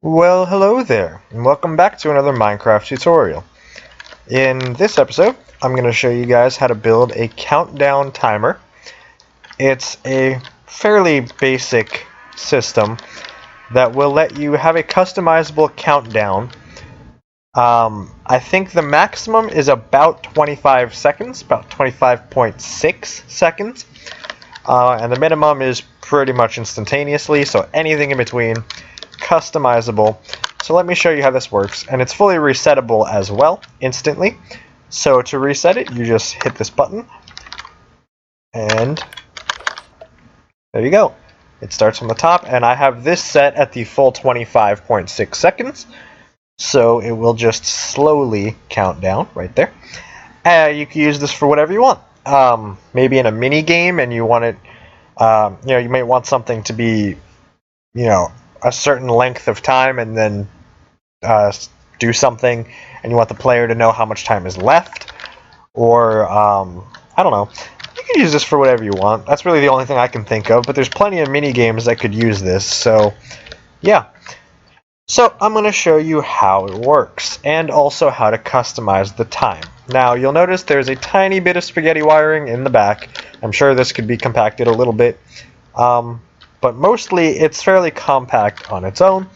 Well, hello there, and welcome back to another Minecraft tutorial. In this episode, I'm going to show you guys how to build a countdown timer. It's a fairly basic system that will let you have a customizable countdown. I think the maximum is about 25 seconds, about 25.6 seconds, and the minimum is pretty much instantaneously, so anything in between. Customizable. So let me show you how this works, and it's fully resettable as well instantly. So to reset it, you just hit this button and there you go. It starts from the top, and I have this set at the full 25.6 seconds, so it will just slowly count down right there. You can use this for whatever you want. Maybe in a mini game, and you want it, you might want something to be, a certain length of time, and then do something, and you want the player to know how much time is left, or I don't know. You can use this for whatever you want. That's really the only thing I can think of, but there's plenty of mini games that could use this, so yeah. So I'm going to show you how it works, and also how to customize the time. Now you'll notice there's a tiny bit of spaghetti wiring in the back. I'm sure this could be compacted a little bit. But mostly it's fairly compact on its own,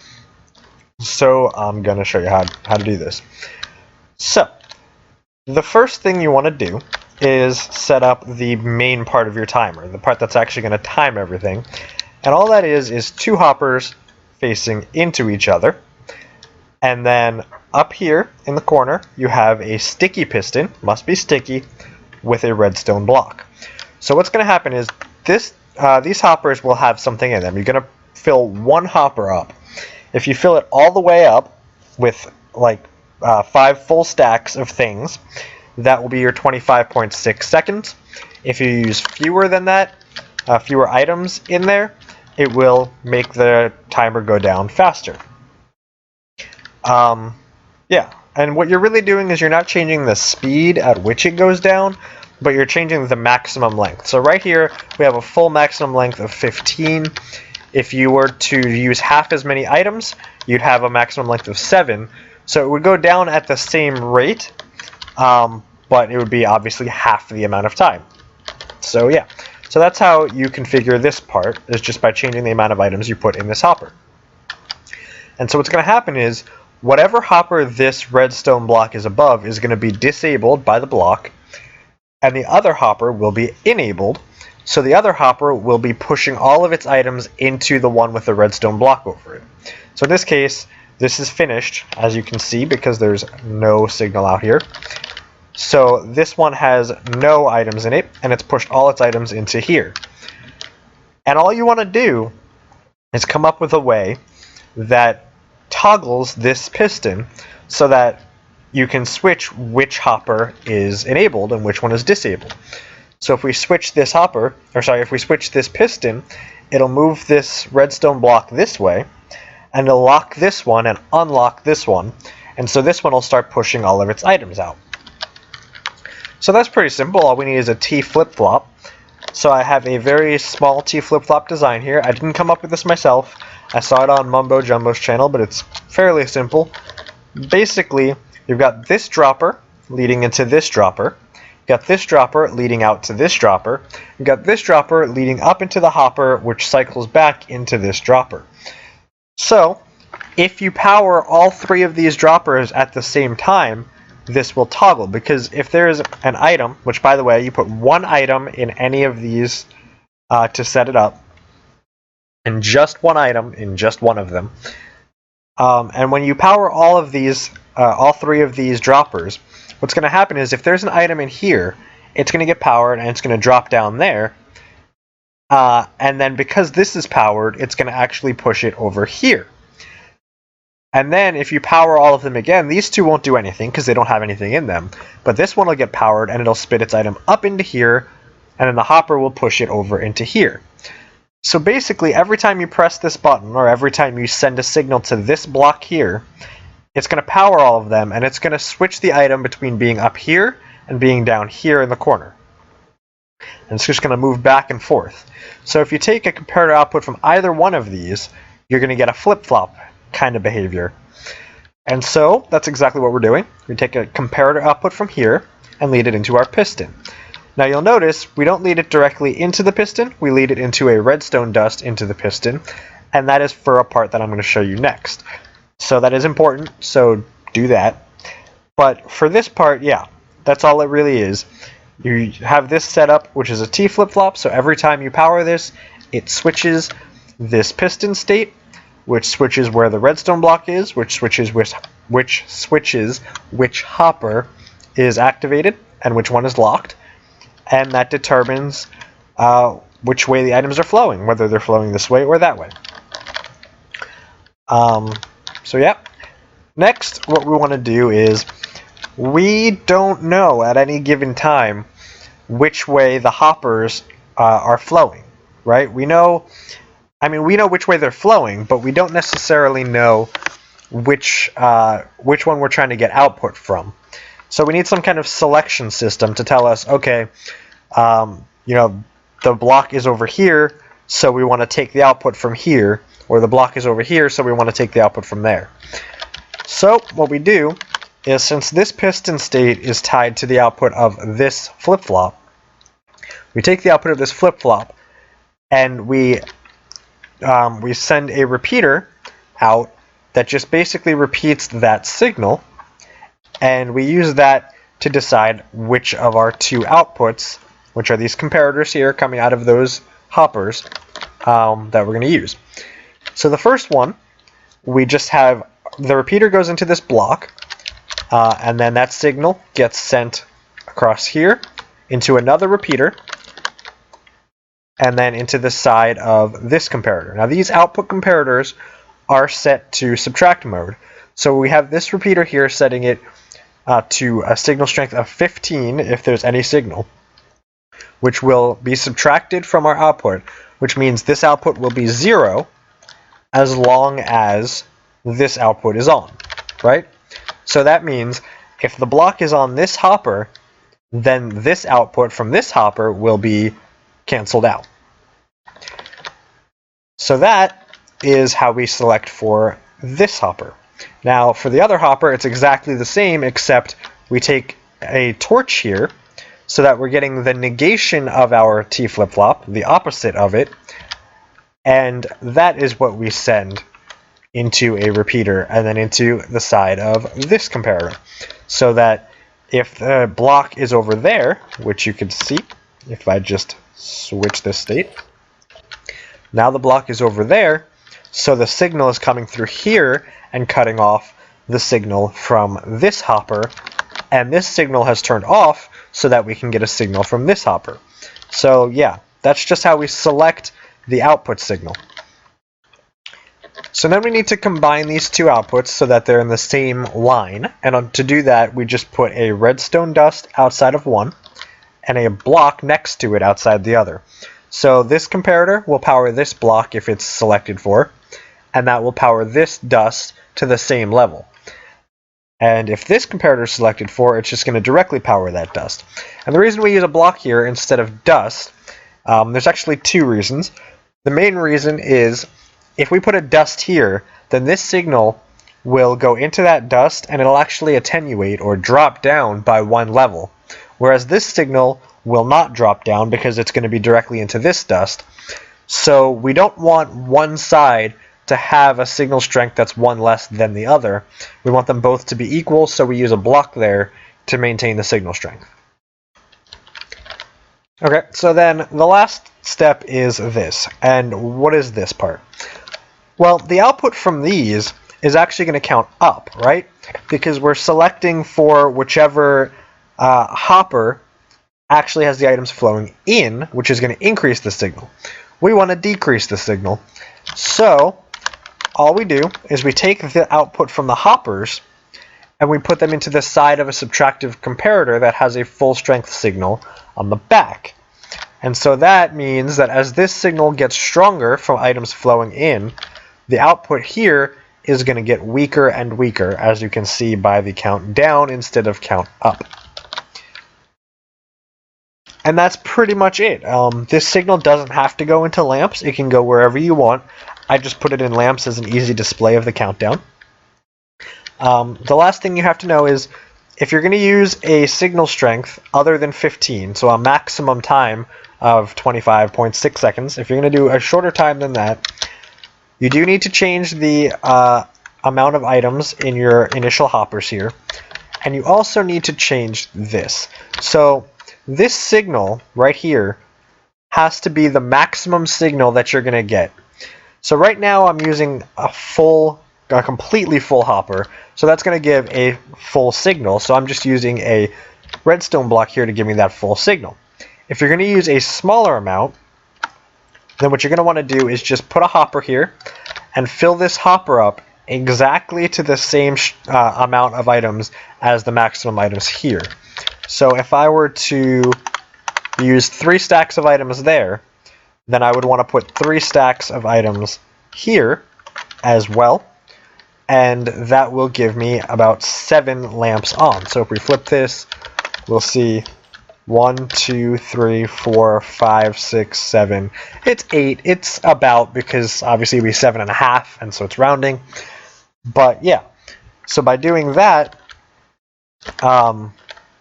so I'm going to show you how to do this. So, the first thing you want to do is set up the main part of your timer, the part that's actually going to time everything. And all that is two hoppers facing into each other. And then up here in the corner, you have a sticky piston, must be sticky, with a redstone block. So what's going to happen is these hoppers will have something in them. You're going to fill one hopper up. If you fill it all the way up with like 5 full stacks of things, that will be your 25.6 seconds. If you use fewer than that, fewer items in there, it will make the timer go down faster. Yeah, and what you're really doing is you're not changing the speed at which it goes down, but you're changing the maximum length. So right here, we have a full maximum length of 15. If you were to use half as many items, you'd have a maximum length of 7. So it would go down at the same rate, but it would be obviously half the amount of time. So yeah, so that's how you configure this part, is just by changing the amount of items you put in this hopper. And so what's going to happen is, whatever hopper this redstone block is above is going to be disabled by the block, and the other hopper will be enabled, so the other hopper will be pushing all of its items into the one with the redstone block over it. So in this case, this is finished, as you can see, because there's no signal out here. So this one has no items in it, and it's pushed all its items into here. And all you want to do is come up with a way that toggles this piston so that you can switch which hopper is enabled and which one is disabled. So if we switch this if we switch this piston, it'll move this redstone block this way, and it'll lock this one and unlock this one, and so this one will start pushing all of its items out. So that's pretty simple. All we need is a T flip-flop. So I have a very small T flip-flop design here. I didn't come up with this myself. I saw it on Mumbo Jumbo's channel, but it's fairly simple. Basically, you've got this dropper leading into this dropper. You've got this dropper leading out to this dropper. You've got this dropper leading up into the hopper, which cycles back into this dropper. So, if you power all 3 of these droppers at the same time, this will toggle, because if there is an item, which by the way, you put 1 item in any of these to set it up, and just 1 item in just one of them. And when you power all 3 of these droppers, what's going to happen is if there's an item in here, it's going to get powered and it's going to drop down there. And then because this is powered, it's going to actually push it over here. And then if you power all of them again, these 2 won't do anything because they don't have anything in them. But this one will get powered and it'll spit its item up into here, and then the hopper will push it over into here. So basically, every time you press this button, or every time you send a signal to this block here, it's going to power all of them, and it's going to switch the item between being up here and being down here in the corner. And it's just going to move back and forth. So if you take a comparator output from either one of these, you're going to get a flip-flop kind of behavior. And so that's exactly what we're doing. We take a comparator output from here and lead it into our piston. Now you'll notice we don't lead it directly into the piston, we lead it into a redstone dust into the piston, and that is for a part that I'm going to show you next. So that is important, so do that. But for this part, yeah, that's all it really is. You have this setup, which is a T flip-flop, so every time you power this, it switches this piston state, which switches where the redstone block is, which switches which hopper is activated and which one is locked, and that determines which way the items are flowing, whether they're flowing this way or that way. So yeah. Next, what we want to do is we don't know at any given time which way the hoppers are flowing, right? We know which way they're flowing, but we don't necessarily know which one we're trying to get output from. So we need some kind of selection system to tell us, okay, the block is over here, so we want to take the output from here, or the block is over here, so we want to take the output from there. So what we do is, since this piston state is tied to the output of this flip-flop, we take the output of this flip-flop and we send a repeater out that just basically repeats that signal, and we use that to decide which of our two outputs, which are these comparators here coming out of those hoppers, that we're going to use. So the first one, we just have the repeater goes into this block, and then that signal gets sent across here into another repeater, and then into the side of this comparator. Now these output comparators are set to subtract mode. So we have this repeater here setting it to a signal strength of 15 if there's any signal, which will be subtracted from our output, which means this output will be 0 as long as this output is on, right? So that means if the block is on this hopper, then this output from this hopper will be canceled out. So that is how we select for this hopper. Now for the other hopper, it's exactly the same, except we take a torch here so that we're getting the negation of our T flip-flop, the opposite of it, and that is what we send into a repeater and then into the side of this comparator. So that if the block is over there, which you can see if I just switch this state, now the block is over there, so the signal is coming through here and cutting off the signal from this hopper, and this signal has turned off so that we can get a signal from this hopper. So yeah, that's just how we select the output signal. So then we need to combine these two outputs so that they're in the same line, and to do that we just put a redstone dust outside of one and a block next to it outside the other. So this comparator will power this block if it's selected for, and that will power this dust to the same level. And if this comparator is selected for, it's just going to directly power that dust. And the reason we use a block here instead of dust, there's actually two reasons. The main reason is if we put a dust here, then this signal will go into that dust and it'll actually attenuate or drop down by one level. Whereas this signal will not drop down because it's going to be directly into this dust. So we don't want one side to have a signal strength that's one less than the other. We want them both to be equal, so we use a block there to maintain the signal strength. Okay, so then the last step is this. And what is this part? Well, the output from these is actually going to count up, right? Because we're selecting for whichever hopper actually has the items flowing in, which is going to increase the signal. We want to decrease the signal. So all we do is we take the output from the hoppers and we put them into the side of a subtractive comparator that has a full strength signal on the back. And so that means that as this signal gets stronger from items flowing in, the output here is going to get weaker and weaker, as you can see by the count down instead of count up. And that's pretty much it. This signal doesn't have to go into lamps. It can go wherever you want. I just put it in lamps as an easy display of the countdown. The last thing you have to know is if you're going to use a signal strength other than 15, so a maximum time of 25.6 seconds, if you're going to do a shorter time than that, you do need to change the amount of items in your initial hoppers here. And you also need to change this. So this signal right here has to be the maximum signal that you're going to get. So right now I'm using a completely full hopper. So that's going to give a full signal. So I'm just using a redstone block here to give me that full signal. If you're going to use a smaller amount, then what you're going to want to do is just put a hopper here and fill this hopper up exactly to the same amount of items as the maximum items here. So if I were to use 3 stacks of items there, then I would want to put 3 stacks of items here as well, and that will give me about 7 lamps on. So if we flip this, we'll see 1, 2, 3, 4, 5, 6, 7. It's 8. It's about, because obviously it would be 7.5, and so it's rounding. But yeah, so by doing that,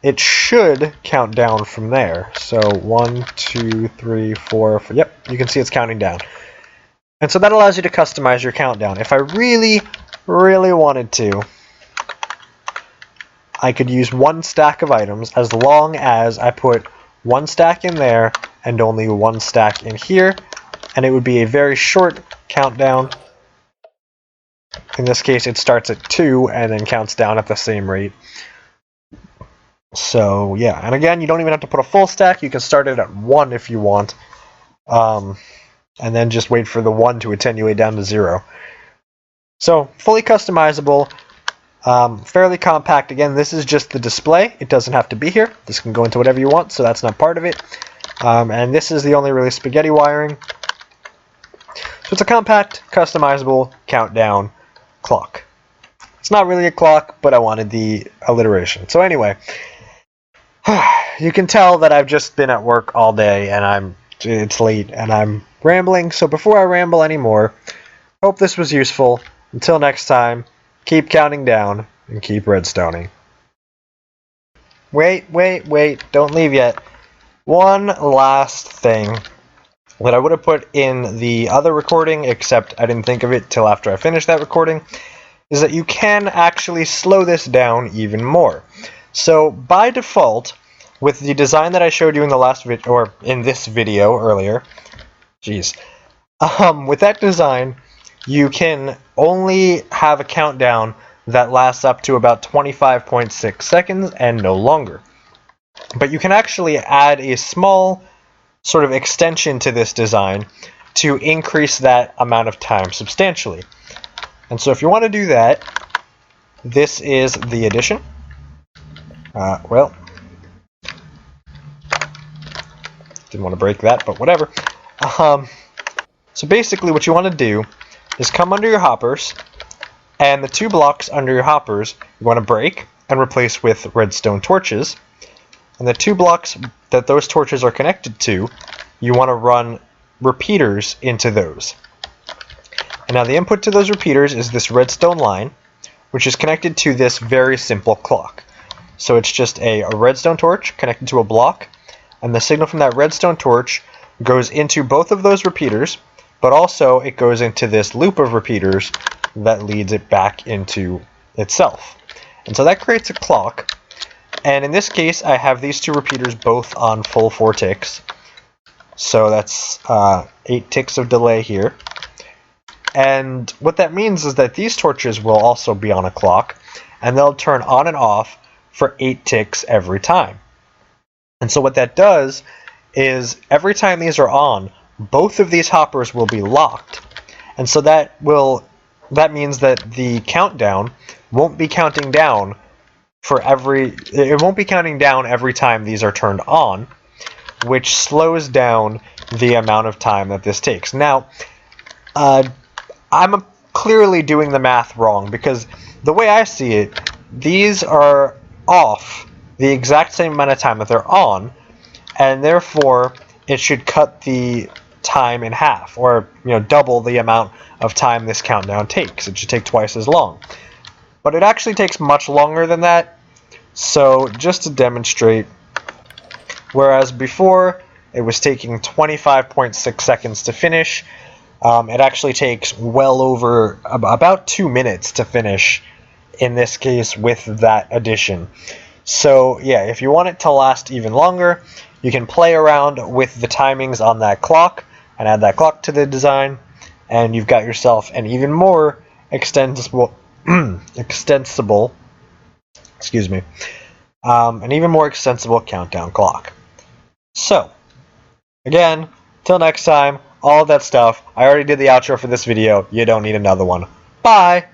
it should count down from there. So 1, 2, 3, 4, 5. Yep, you can see it's counting down. And so that allows you to customize your countdown. If I really, really wanted to, I could use 1 stack of items as long as I put 1 stack in there and only 1 stack in here, and it would be a very short countdown. In this case, it starts at 2 and then counts down at the same rate. So yeah, and again, you don't even have to put a full stack. You can start it at 1 if you want, and then just wait for the 1 to attenuate down to 0. So fully customizable. Fairly compact. Again, this is just the display. It doesn't have to be here. This can go into whatever you want, so that's not part of it. And this is the only really spaghetti wiring. So it's a compact, customizable countdown clock. It's not really a clock, but I wanted the alliteration. So anyway, you can tell that I've just been at work all day and it's late and I'm rambling. So before I ramble anymore, hope this was useful. Until next time, keep counting down and keep redstoning. Wait, don't leave yet. One last thing that I would have put in the other recording, except I didn't think of it till after I finished that recording, is that you can actually slow this down even more. So by default, with the design that I showed you in the last video, or in this video earlier, with that design, you can only have a countdown that lasts up to about 25.6 seconds and no longer. But you can actually add a small sort of extension to this design to increase that amount of time substantially. And so if you want to do that, this is the addition. Well, didn't want to break that, but whatever. So basically what you want to do is come under your hoppers, and the 2 blocks under your hoppers you want to break and replace with redstone torches. And the 2 blocks that those torches are connected to, you want to run repeaters into those. And now the input to those repeaters is this redstone line, which is connected to this very simple clock. So it's just a redstone torch connected to a block, and the signal from that redstone torch goes into both of those repeaters, but also it goes into this loop of repeaters that leads it back into itself. And so that creates a clock. And in this case, I have these 2 repeaters both on full 4 ticks. So that's 8 ticks of delay here. And what that means is that these torches will also be on a clock, and they'll turn on and off for 8 ticks every time. And so what that does is every time these are on, both of these hoppers will be locked. And so that means that the countdown won't be counting down it won't be counting down every time these are turned on, which slows down the amount of time that this takes. Now, I'm clearly doing the math wrong, because the way I see it, these are off the exact same amount of time that they're on, and therefore it should cut the time in half, or double the amount of time this countdown takes. It should take twice as long. But it actually takes much longer than that. So just to demonstrate, whereas before it was taking 25.6 seconds to finish, it actually takes well over about 2 minutes to finish in this case with that addition. So yeah, if you want it to last even longer, you can play around with the timings on that clock and add that clock to the design, and you've got yourself an even more extensible an even more extensible countdown clock. So again, till next time, all of that stuff. I already did the outro for this video. You don't need another one. Bye!